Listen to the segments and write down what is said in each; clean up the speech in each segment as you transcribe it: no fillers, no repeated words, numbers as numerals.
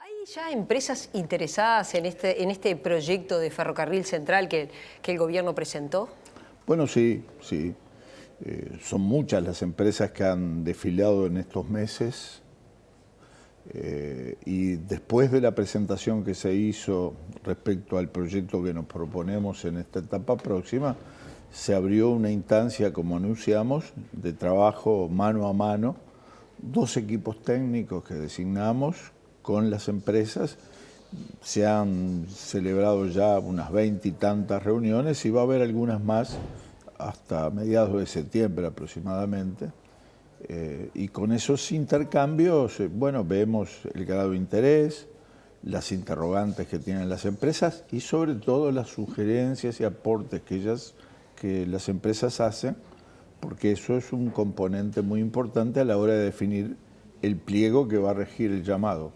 ¿Hay ya empresas interesadas en este proyecto de ferrocarril central que el gobierno presentó? Bueno, sí, sí. Son muchas las empresas que han desfilado en estos meses y después de la presentación que se hizo respecto al proyecto que nos proponemos en esta etapa próxima, se abrió una instancia, como anunciamos, de trabajo mano a mano, 2 equipos técnicos que designamos con las empresas. Se han celebrado ya unas 20 y tantas reuniones y va a haber algunas más hasta mediados de septiembre aproximadamente. Y con esos intercambios, bueno, vemos el grado de interés, las interrogantes que tienen las empresas y sobre todo las sugerencias y aportes que las empresas hacen, porque eso es un componente muy importante a la hora de definir el pliego que va a regir el llamado.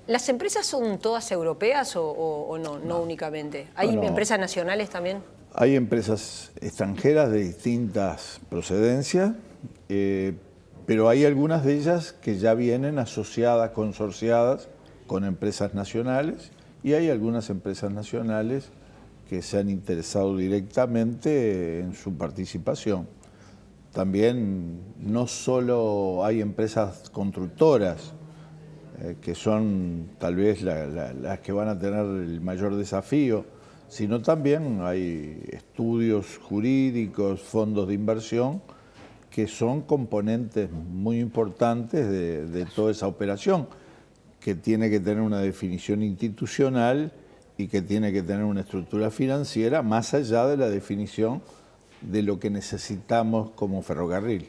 ¿Las empresas son todas europeas o no? No únicamente. ¿Hay empresas nacionales también? Hay empresas extranjeras de distintas procedencias, pero hay algunas de ellas que ya vienen asociadas, consorciadas con empresas nacionales, y hay algunas empresas nacionales que se han interesado directamente en su participación. También no solo hay empresas constructoras, que son tal vez las que van a tener el mayor desafío, sino también hay estudios jurídicos, fondos de inversión, que son componentes muy importantes de toda esa operación, que tiene que tener una definición institucional y que tiene que tener una estructura financiera más allá de la definición de lo que necesitamos como ferrocarril.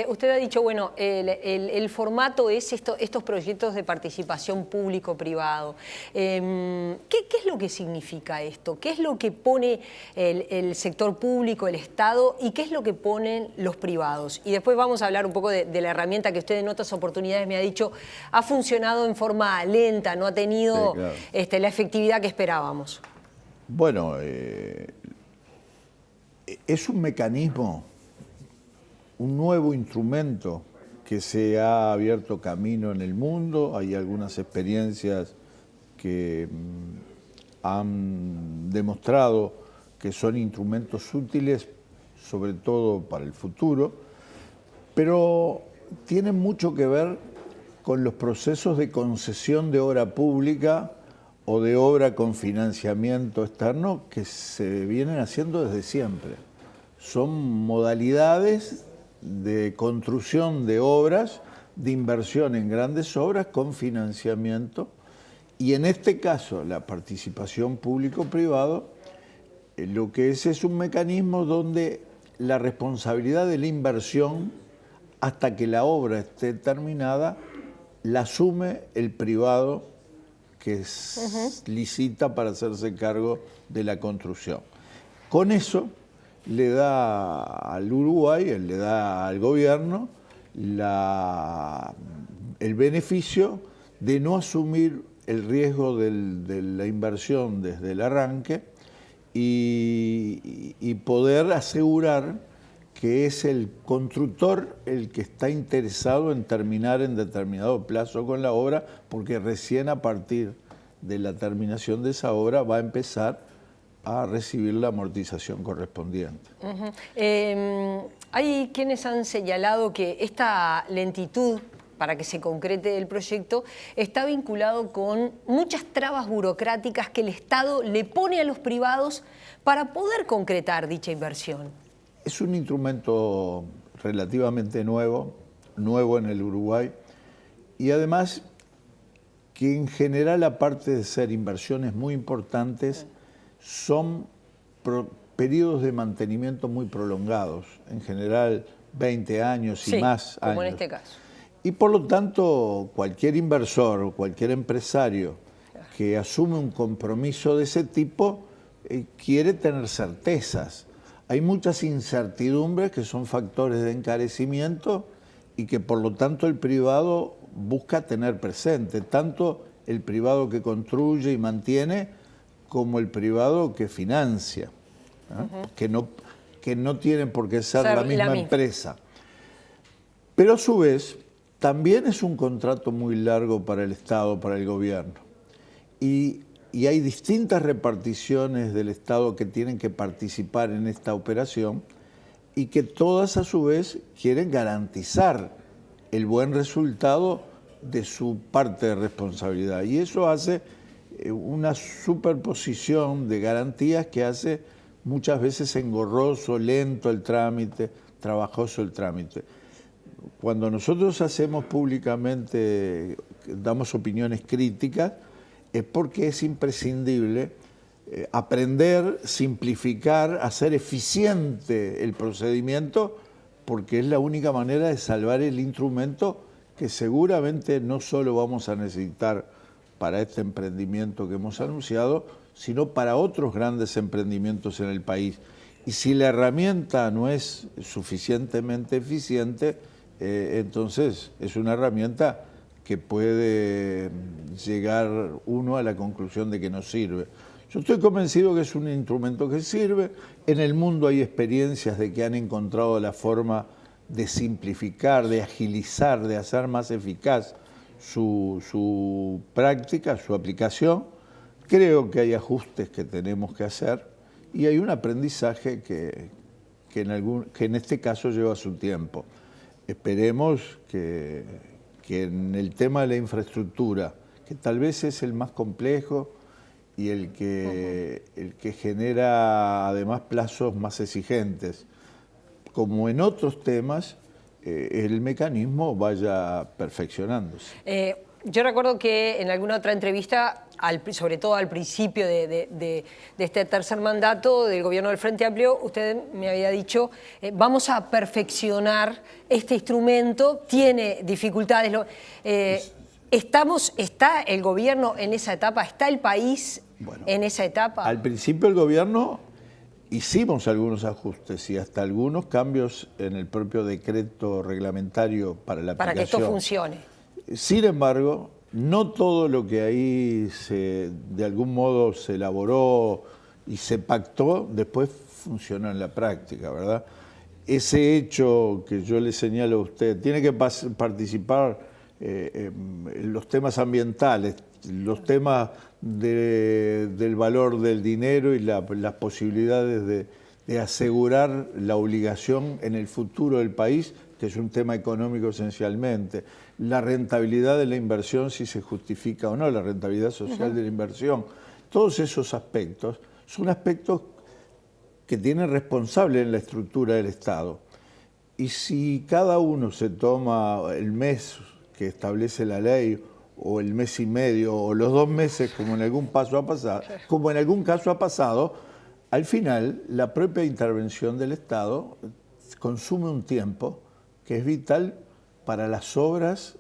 Usted ha dicho, bueno, el formato es estos proyectos de participación público-privado. ¿Qué es lo que significa esto? ¿Qué es lo que pone el sector público, el Estado, y qué es lo que ponen los privados? Y después vamos a hablar un poco de la herramienta que usted en otras oportunidades me ha dicho, ha funcionado en forma lenta, no ha tenido la efectividad que esperábamos. Bueno, es un mecanismo, un nuevo instrumento que se ha abierto camino en el mundo. Hay algunas experiencias que han demostrado que son instrumentos útiles, sobre todo para el futuro, pero tienen mucho que ver con los procesos de concesión de obra pública o de obra con financiamiento externo que se vienen haciendo desde siempre. Son modalidades de construcción de obras, de inversión en grandes obras con financiamiento, y en este caso la participación público-privado lo que es un mecanismo donde la responsabilidad de la inversión hasta que la obra esté terminada la asume el privado que licita para hacerse cargo de la construcción. Con eso le da al Uruguay, le da al gobierno el beneficio de no asumir el riesgo de la inversión desde el arranque y poder asegurar que es el constructor el que está interesado en terminar en determinado plazo con la obra, porque recién a partir de la terminación de esa obra va a empezar a recibir la amortización correspondiente. Hay quienes han señalado que esta lentitud para que se concrete el proyecto está vinculado con muchas trabas burocráticas que el Estado le pone a los privados para poder concretar dicha inversión. Es un instrumento relativamente nuevo en el Uruguay, y además que en general, aparte de ser inversiones muy importantes, son periodos de mantenimiento muy prolongados, en general 20 años y más años. Como en este caso. Y por lo tanto, cualquier inversor o cualquier empresario que asume un compromiso de ese tipo quiere tener certezas. Hay muchas incertidumbres que son factores de encarecimiento y que por lo tanto el privado busca tener presente, tanto el privado que construye y mantiene como el privado que financia, que no tiene por qué ser la misma empresa. Pero a su vez también es un contrato muy largo para el Estado, para el gobierno. Y hay distintas reparticiones del Estado que tienen que participar en esta operación y que todas a su vez quieren garantizar el buen resultado de su parte de responsabilidad. Y eso hace una superposición de garantías que hace muchas veces engorroso, lento el trámite, trabajoso el trámite. Cuando nosotros hacemos públicamente, damos opiniones críticas, es porque es imprescindible aprender, simplificar, hacer eficiente el procedimiento, porque es la única manera de salvar el instrumento que seguramente no solo vamos a necesitar para este emprendimiento que hemos anunciado, sino para otros grandes emprendimientos en el país. Y si la herramienta no es suficientemente eficiente, entonces es una herramienta que puede llegar uno a la conclusión de que no sirve. Yo estoy convencido que es un instrumento que sirve. En el mundo hay experiencias de que han encontrado la forma de simplificar, de agilizar, de hacer más eficaz su práctica, su aplicación. Creo que hay ajustes que tenemos que hacer y hay un aprendizaje que en este caso lleva su tiempo. Esperemos que en el tema de la infraestructura, que tal vez es el más complejo y el que genera además plazos más exigentes, como en otros temas, el mecanismo vaya perfeccionándose. Yo recuerdo que en alguna otra entrevista, sobre todo al principio de este tercer mandato del gobierno del Frente Amplio, usted me había dicho, vamos a perfeccionar este instrumento, tiene dificultades. ¿Está el gobierno en esa etapa? ¿Está el país en esa etapa? Al principio el gobierno hicimos algunos ajustes y hasta algunos cambios en el propio decreto reglamentario para la aplicación. Para que esto funcione. Sin embargo, no todo lo que ahí de algún modo se elaboró y se pactó, después funcionó en la práctica, ¿verdad? Ese hecho que yo le señalo a usted, tiene que participar en los temas ambientales, los temas del valor del dinero y las posibilidades de asegurar la obligación en el futuro del país, que es un tema económico esencialmente, la rentabilidad de la inversión, si se justifica o no, la rentabilidad social de la inversión. Todos esos aspectos son aspectos que tienen responsable en la estructura del Estado. Y si cada uno se toma el mes que establece la ley, o el mes y medio, o los 2 meses, como en algún caso ha pasado, al final la propia intervención del Estado consume un tiempo que es vital para las obras,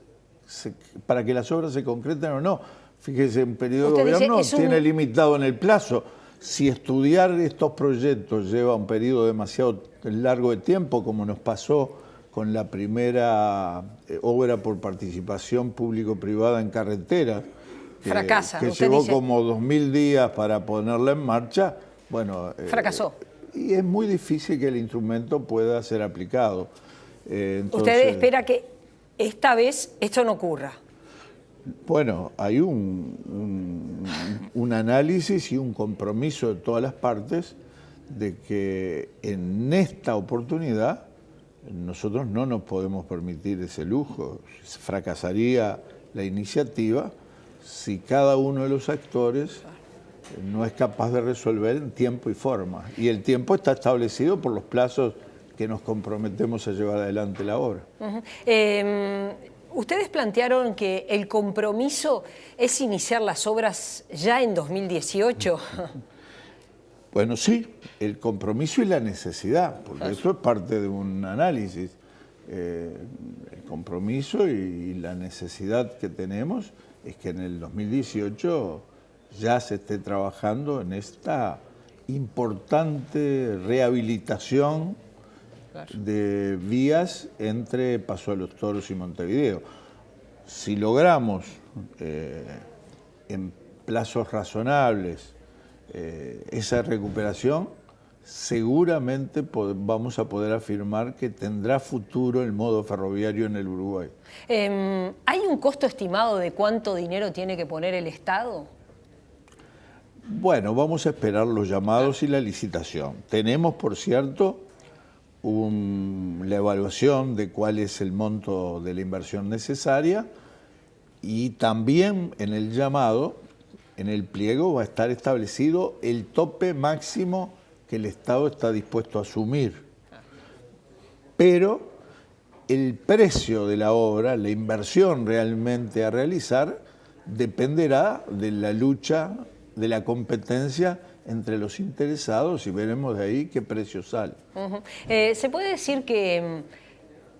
para que las obras se concreten o no. Fíjese, un periodo de gobierno tiene limitado en el plazo. Si estudiar estos proyectos lleva un periodo demasiado largo de tiempo, como nos pasó con la primera obra por participación público-privada en carretera, que llevó como 2000 días para ponerla en marcha, bueno, fracasó. Y es muy difícil que el instrumento pueda ser aplicado. Entonces, ¿usted espera que esta vez esto no ocurra? Bueno, hay un análisis y un compromiso de todas las partes de que en esta oportunidad nosotros no nos podemos permitir ese lujo. Fracasaría la iniciativa si cada uno de los actores no es capaz de resolver en tiempo y forma. Y el tiempo está establecido por los plazos que nos comprometemos a llevar adelante la obra. Ustedes plantearon que el compromiso es iniciar las obras ya en 2018. Bueno, sí, el compromiso y la necesidad, porque eso es parte de un análisis. El compromiso y la necesidad que tenemos es que en el 2018 ya se esté trabajando en esta importante rehabilitación de vías entre Paso de los Toros y Montevideo. Si logramos en plazos razonables esa recuperación, seguramente vamos a poder afirmar que tendrá futuro el modo ferroviario en el Uruguay. ¿Hay un costo estimado de cuánto dinero tiene que poner el Estado? Bueno, vamos a esperar los llamados y la licitación. Tenemos, por cierto, la evaluación de cuál es el monto de la inversión necesaria, y también en el llamado, en el pliego, va a estar establecido el tope máximo que el Estado está dispuesto a asumir. Pero el precio de la obra, la inversión realmente a realizar, dependerá de la lucha, de la competencia entre los interesados, y veremos de ahí qué precio sale. ¿Se puede decir que,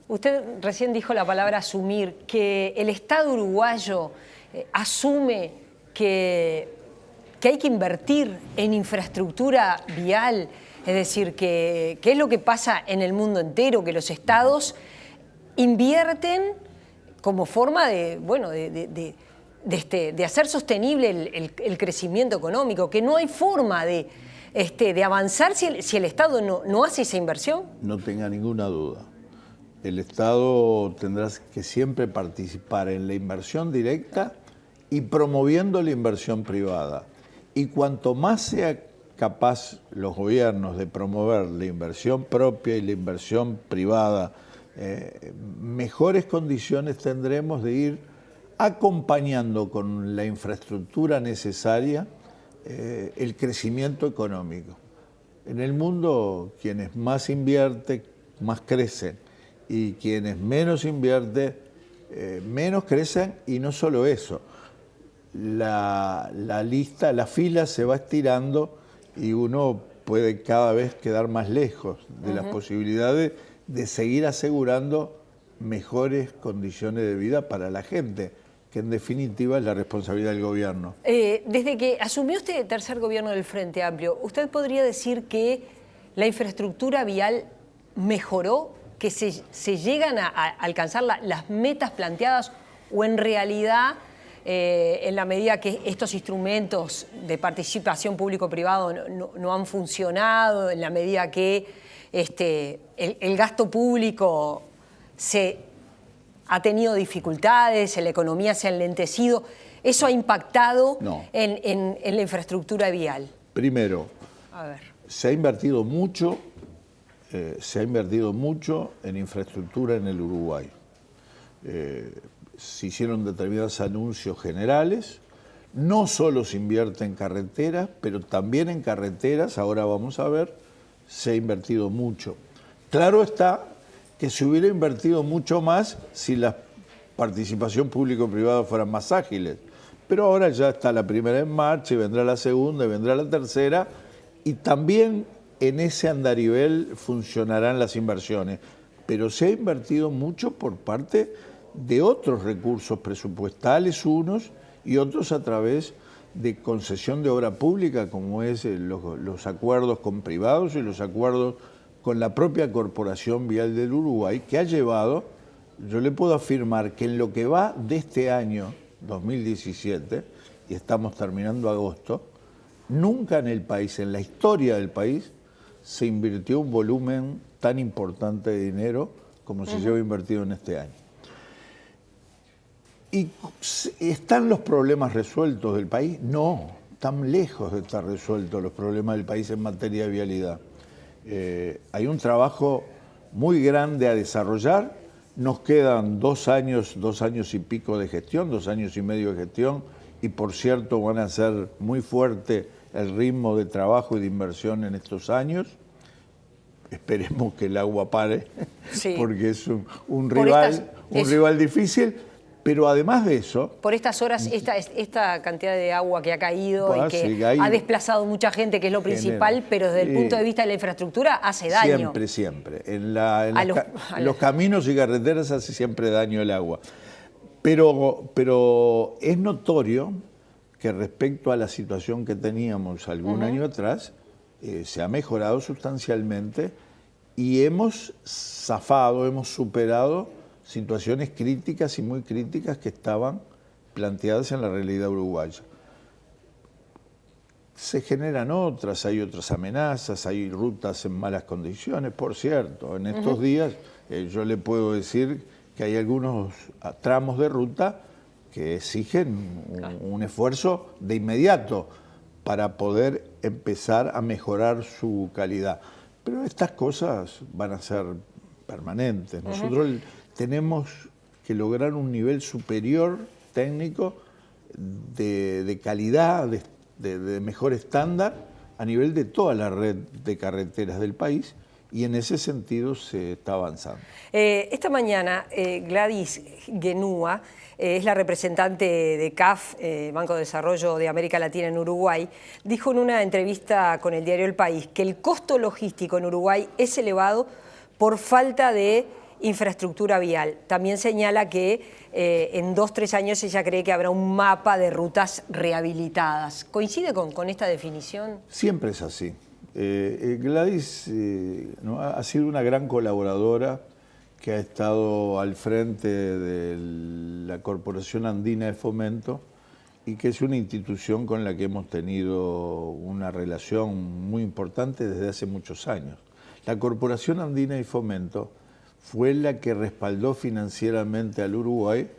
usted recién dijo la palabra asumir, que el Estado uruguayo asume que hay que invertir en infraestructura vial? Es decir, que es lo que pasa en el mundo entero, que los estados invierten como forma de hacer sostenible el crecimiento económico, que no hay forma de avanzar si el Estado no hace esa inversión. No tenga ninguna duda. El Estado tendrá que siempre participar en la inversión directa y promoviendo la inversión privada. Y cuanto más sea capaz los gobiernos de promover la inversión propia y la inversión privada, mejores condiciones tendremos de ir acompañando con la infraestructura necesaria el crecimiento económico. En el mundo, quienes más invierten, más crecen, y quienes menos invierten, menos crecen, y no solo eso, la fila se va estirando y uno puede cada vez quedar más lejos de las posibilidades de seguir asegurando mejores condiciones de vida para la gente, que en definitiva es la responsabilidad del gobierno. Desde que asumió este tercer gobierno del Frente Amplio, ¿usted podría decir que la infraestructura vial mejoró, que se llegan a alcanzar las metas planteadas, o en realidad, en la medida que estos instrumentos de participación público-privado no han funcionado, en la medida que el gasto público ha tenido dificultades, la economía se ha enlentecido, eso ha impactado en la infraestructura vial? Primero, se ha invertido mucho en infraestructura en el Uruguay. Se hicieron determinados anuncios generales, no solo se invierte en carreteras, pero también en carreteras, ahora vamos a ver, se ha invertido mucho. Claro está que se hubiera invertido mucho más si la participación público-privada fueran más ágiles, pero ahora ya está la primera en marcha, y vendrá la segunda, y vendrá la tercera, y también en ese andarivel funcionarán las inversiones, pero se ha invertido mucho por parte de otros recursos presupuestales, unos, y otros a través de concesión de obra pública, como es los acuerdos con privados y los acuerdos con la propia Corporación Vial del Uruguay, que ha llevado, yo le puedo afirmar que en lo que va de este año 2017, y estamos terminando agosto, nunca en el país, en la historia del país, se invirtió un volumen tan importante de dinero como se lleva invertido en este año. ¿Y están los problemas resueltos del país? No, están lejos de estar resueltos los problemas del país en materia de vialidad. Hay un trabajo muy grande a desarrollar. Nos quedan 2 años y pico de gestión, 2 años y medio de gestión, y por cierto van a ser muy fuerte el ritmo de trabajo y de inversión en estos años. Esperemos que el agua pare, porque es un rival difícil. Pero además de eso... Por estas horas, esta cantidad de agua que ha caído y que ha desplazado mucha gente, que es lo principal, pero desde el punto de vista de la infraestructura hace daño. Siempre. En los caminos y carreteras hace siempre daño el agua. Pero es notorio que respecto a la situación que teníamos algún año atrás, se ha mejorado sustancialmente y hemos zafado, hemos superado situaciones críticas y muy críticas que estaban planteadas en la realidad uruguaya. se generan otras, hay otras amenazas, hay rutas en malas condiciones. Por cierto, en estos días yo le puedo decir que hay algunos tramos de ruta que exigen un esfuerzo de inmediato para poder empezar a mejorar su calidad. Pero estas cosas van a ser permanentes. Nosotros tenemos que lograr un nivel superior técnico de calidad, de mejor estándar a nivel de toda la red de carreteras del país, y en ese sentido se está avanzando. Esta mañana Gladys Genúa es la representante de CAF, Banco de Desarrollo de América Latina en Uruguay, dijo en una entrevista con el diario El País que el costo logístico en Uruguay es elevado por falta de infraestructura vial. También señala que en 2-3 años ella cree que habrá un mapa de rutas rehabilitadas. ¿Coincide con esta definición? Siempre es así. Gladys ¿no? ha sido una gran colaboradora que ha estado al frente de la Corporación Andina de Fomento y que es una institución con la que hemos tenido una relación muy importante desde hace muchos años. La Corporación Andina de Fomento fue la que respaldó financieramente al Uruguay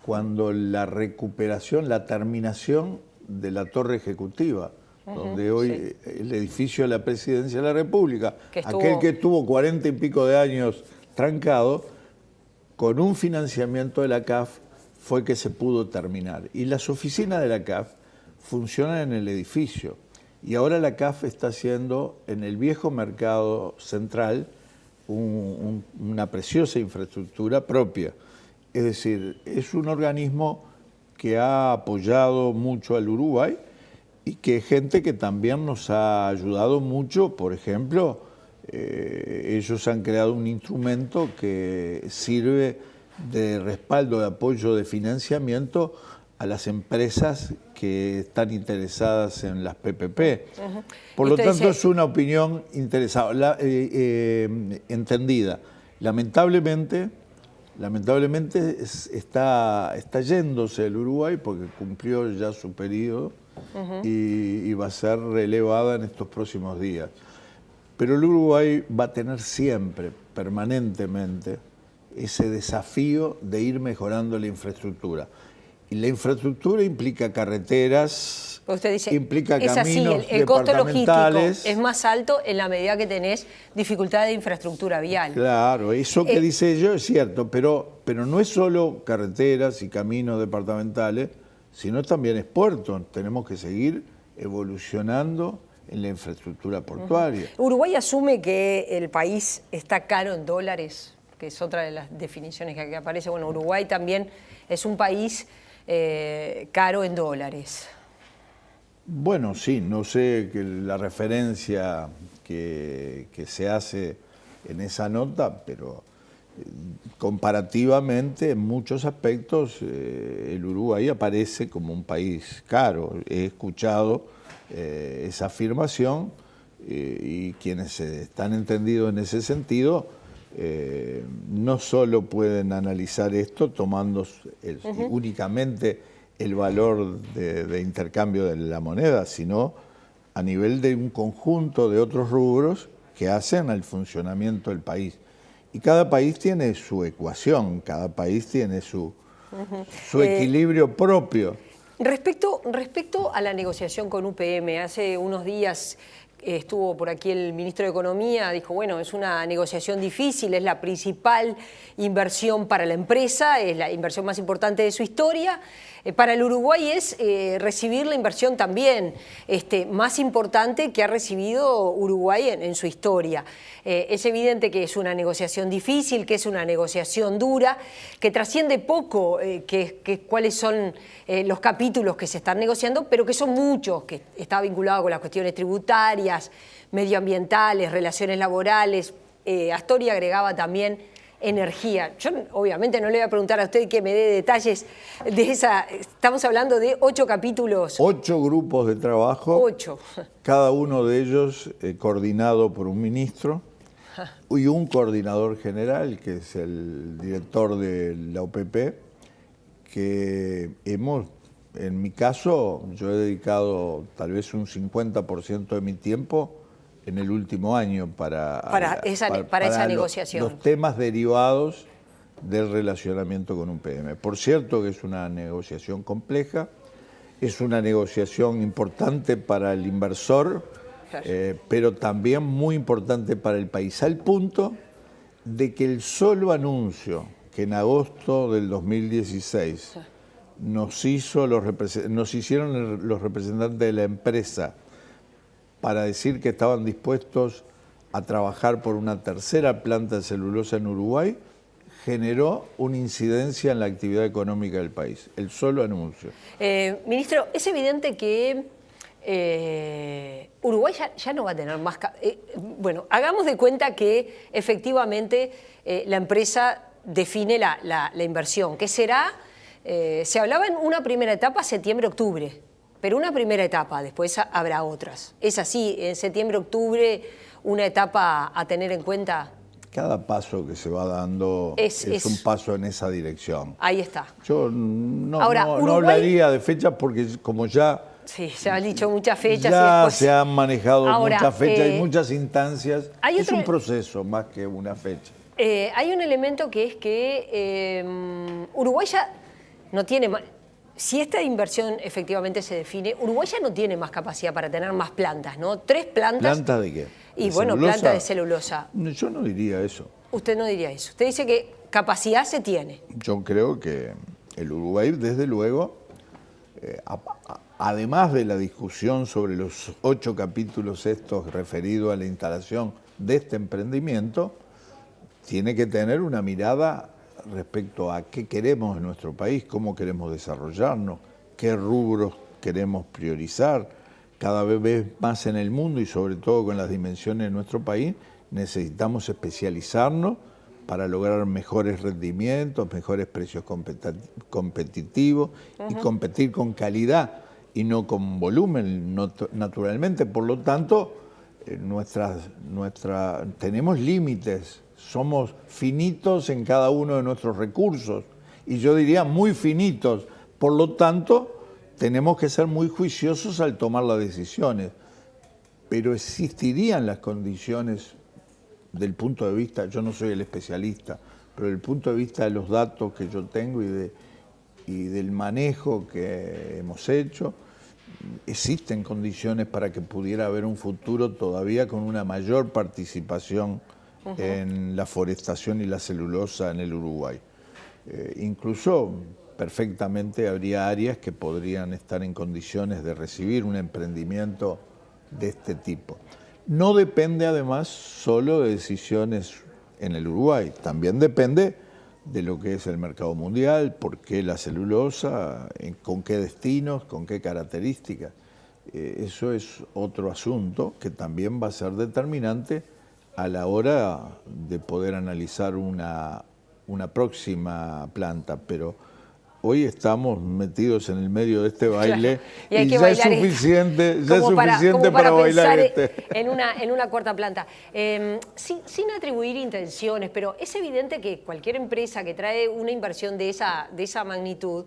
cuando la recuperación, la terminación de la Torre Ejecutiva, donde hoy el edificio de la Presidencia de la República, aquel que estuvo 40 y pico de años trancado, con un financiamiento de la CAF fue que se pudo terminar. Y las oficinas de la CAF funcionan en el edificio. Y ahora la CAF está haciendo en el viejo mercado central una preciosa infraestructura propia. Es decir, es un organismo que ha apoyado mucho al Uruguay y que es gente que también nos ha ayudado mucho. Por ejemplo, ellos han creado un instrumento que sirve de respaldo, de apoyo, de financiamiento a las empresas que están interesadas en las PPP. Por lo tanto, es una opinión interesada, entendida. Lamentablemente está yéndose el Uruguay porque cumplió ya su periodo y va a ser relevada en estos próximos días. Pero el Uruguay va a tener siempre, permanentemente, ese desafío de ir mejorando la infraestructura. Y la infraestructura implica carreteras, usted dice, implica es caminos así, el costo logístico es más alto en la medida que tenés dificultad de infraestructura vial. Claro, eso que dice yo es cierto, pero no es solo carreteras y caminos departamentales, sino también es puerto. Tenemos que seguir evolucionando en la infraestructura portuaria. Uruguay asume que el país está caro en dólares, que es otra de las definiciones que aparece. Bueno, Uruguay también es un país caro en dólares. Bueno, sí, no sé que la referencia que se hace en esa nota, pero comparativamente en muchos aspectos el Uruguay aparece como un país caro. He escuchado esa afirmación y quienes están entendidos en ese sentido no solo pueden analizar esto tomando únicamente el valor de intercambio de la moneda, sino a nivel de un conjunto de otros rubros que hacen al funcionamiento del país. Y cada país tiene su ecuación, cada país tiene su equilibrio propio. Respecto a la negociación con UPM, hace unos días estuvo por aquí el ministro de Economía, dijo, bueno, es una negociación difícil, es la principal inversión para la empresa, es la inversión más importante de su historia. Para el Uruguay es recibir la inversión también más importante que ha recibido Uruguay en su historia. Es evidente que es una negociación difícil, que es una negociación dura, que trasciende poco cuáles son los capítulos que se están negociando, pero que son muchos, que está vinculado con las cuestiones tributarias, medioambientales, relaciones laborales. Astori agregaba también energía. Yo obviamente no le voy a preguntar a usted que me dé detalles de esa. Estamos hablando de 8 capítulos. 8 grupos de trabajo. 8. Cada uno de ellos coordinado por un ministro y un coordinador general, que es el director de la OPP, que hemos En mi caso, yo he dedicado tal vez un 50% de mi tiempo en el último año para esa negociación. Los temas derivados del relacionamiento con un PM. Por cierto que es una negociación compleja, es una negociación importante para el inversor, pero también muy importante para el país, al punto de que el solo anuncio que en agosto del 2016 nos hicieron los representantes de la empresa para decir que estaban dispuestos a trabajar por una tercera planta de celulosa en Uruguay, generó una incidencia en la actividad económica del país, el solo anuncio. Ministro, es evidente que Uruguay ya no va a tener más... bueno, hagamos de cuenta que efectivamente la empresa define la inversión, que será, se hablaba en una primera etapa septiembre-octubre, pero una primera etapa, después habrá otras. ¿Es así? ¿En septiembre-octubre una etapa a tener en cuenta? Cada paso que se va dando es un paso en esa dirección. Ahí está. Yo no hablaría de fechas porque como ya... Sí, se han dicho muchas fechas. Ya y después... se han manejado muchas fechas y muchas instancias. Es un proceso más que una fecha. Hay un elemento que es que Uruguay ya no tiene más... Si esta inversión efectivamente se define, Uruguay ya no tiene más capacidad para tener más plantas, ¿no? 3 plantas. ¿Plantas de qué? Y bueno, plantas de celulosa. Yo no diría eso. Usted no diría eso. Usted dice que capacidad se tiene. Yo creo que el Uruguay, desde luego, además de la discusión sobre los 8 capítulos estos referidos a la instalación de este emprendimiento, tiene que tener una mirada respecto a qué queremos en nuestro país, cómo queremos desarrollarnos, qué rubros queremos priorizar. Cada vez más en el mundo y sobre todo con las dimensiones de nuestro país, necesitamos especializarnos para lograr mejores rendimientos, mejores precios competitivos y competir con calidad y no con volumen, naturalmente. Por lo tanto, tenemos límites. Somos finitos en cada uno de nuestros recursos y yo diría muy finitos. Por lo tanto, tenemos que ser muy juiciosos al tomar las decisiones. Pero existirían las condiciones del punto de vista, yo no soy el especialista, pero del punto de vista de los datos que yo tengo y del manejo que hemos hecho, existen condiciones para que pudiera haber un futuro todavía con una mayor participación en la forestación y la celulosa en el Uruguay. Incluso perfectamente habría áreas que podrían estar en condiciones de recibir un emprendimiento de este tipo. No depende además solo de decisiones en el Uruguay, también depende de lo que es el mercado mundial, por qué la celulosa, con qué destinos, con qué características. Eso es otro asunto que también va a ser determinante a la hora de poder analizar una próxima planta, pero hoy estamos metidos en el medio de este baile y ya es suficiente, para bailar en una cuarta planta. Sin atribuir intenciones, pero es evidente que cualquier empresa que trae una inversión de esa magnitud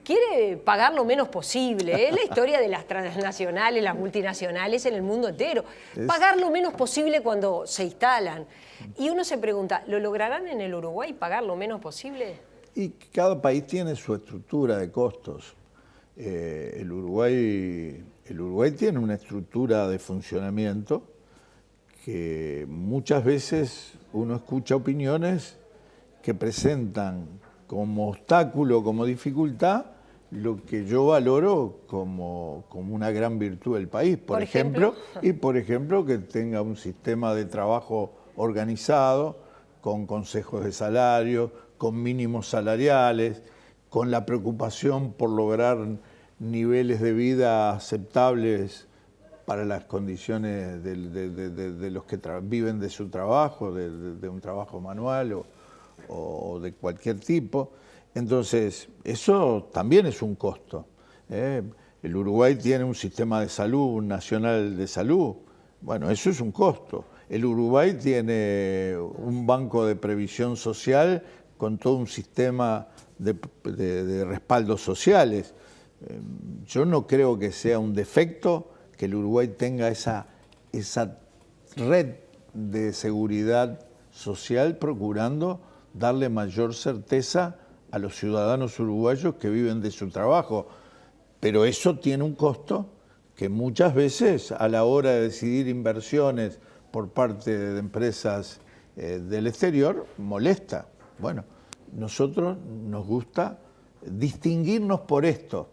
quiere pagar lo menos posible. Es la historia de las transnacionales, las multinacionales en el mundo entero. Pagar lo menos posible cuando se instalan. Y uno se pregunta, ¿lo lograrán en el Uruguay pagar lo menos posible? Y cada país tiene su estructura de costos. El Uruguay tiene una estructura de funcionamiento que muchas veces uno escucha opiniones que presentan como obstáculo, como dificultad, lo que yo valoro como una gran virtud del país. Por ejemplo, que tenga un sistema de trabajo organizado, con consejos de salario, con mínimos salariales, con la preocupación por lograr niveles de vida aceptables para las condiciones de los que viven de su trabajo, de un trabajo manual o de cualquier tipo. Entonces, eso también es un costo. El Uruguay tiene un sistema de salud nacional de salud. Bueno, eso es un costo. El Uruguay tiene un banco de previsión social con todo un sistema de respaldos sociales. Yo no creo que sea un defecto que el Uruguay tenga esa red de seguridad social procurando darle mayor certeza a los ciudadanos uruguayos que viven de su trabajo. Pero eso tiene un costo que muchas veces a la hora de decidir inversiones por parte de empresas del exterior molesta. Bueno, nosotros nos gusta distinguirnos por esto,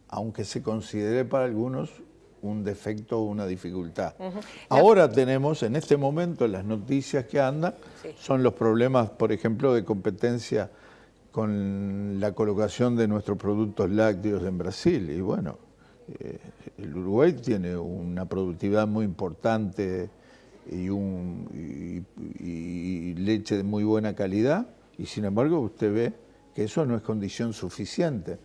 aunque se considere para algunos un defecto o una dificultad. Ahora tenemos, en este momento, las noticias que andan, son los problemas, por ejemplo, de competencia con la colocación de nuestros productos lácteos en Brasil. Y bueno, el Uruguay tiene una productividad muy importante y leche de muy buena calidad, y sin embargo usted ve que eso no es condición suficiente.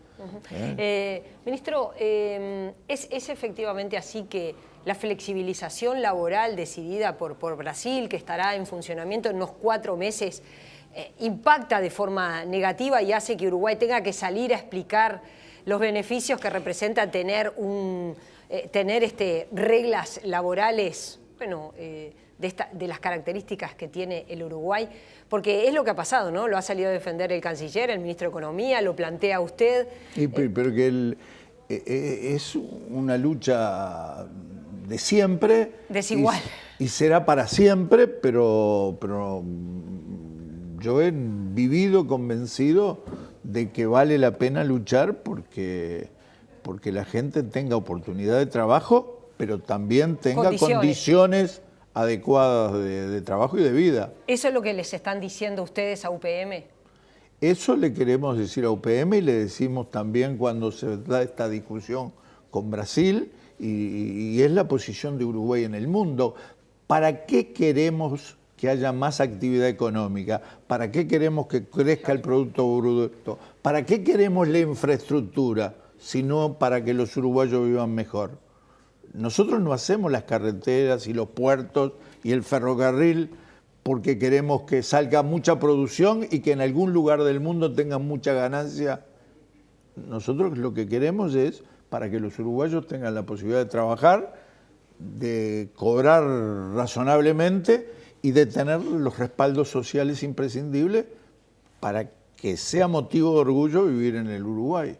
Ministro, ¿es efectivamente así que la flexibilización laboral decidida por Brasil, que estará en funcionamiento en unos 4 meses, impacta de forma negativa y hace que Uruguay tenga que salir a explicar los beneficios que representa tener reglas laborales, bueno, de las características que tiene el Uruguay? Porque es lo que ha pasado, ¿no? Lo ha salido a defender el canciller, el ministro de Economía, lo plantea usted. Pero que es una lucha de siempre. Desigual. Y será para siempre, pero yo he vivido convencido de que vale la pena luchar porque la gente tenga oportunidad de trabajo, pero también tenga condiciones adecuadas de trabajo y de vida. ¿Eso es lo que les están diciendo ustedes a UPM? Eso le queremos decir a UPM y le decimos también cuando se da esta discusión con Brasil, y es la posición de Uruguay en el mundo. ¿Para qué queremos que haya más actividad económica? ¿Para qué queremos que crezca el Producto Bruto? ¿Para qué queremos la infraestructura? Sino para que los uruguayos vivan mejor. Nosotros no hacemos las carreteras y los puertos y el ferrocarril porque queremos que salga mucha producción y que en algún lugar del mundo tengan mucha ganancia. Nosotros lo que queremos es para que los uruguayos tengan la posibilidad de trabajar, de cobrar razonablemente y de tener los respaldos sociales imprescindibles para que sea motivo de orgullo vivir en el Uruguay.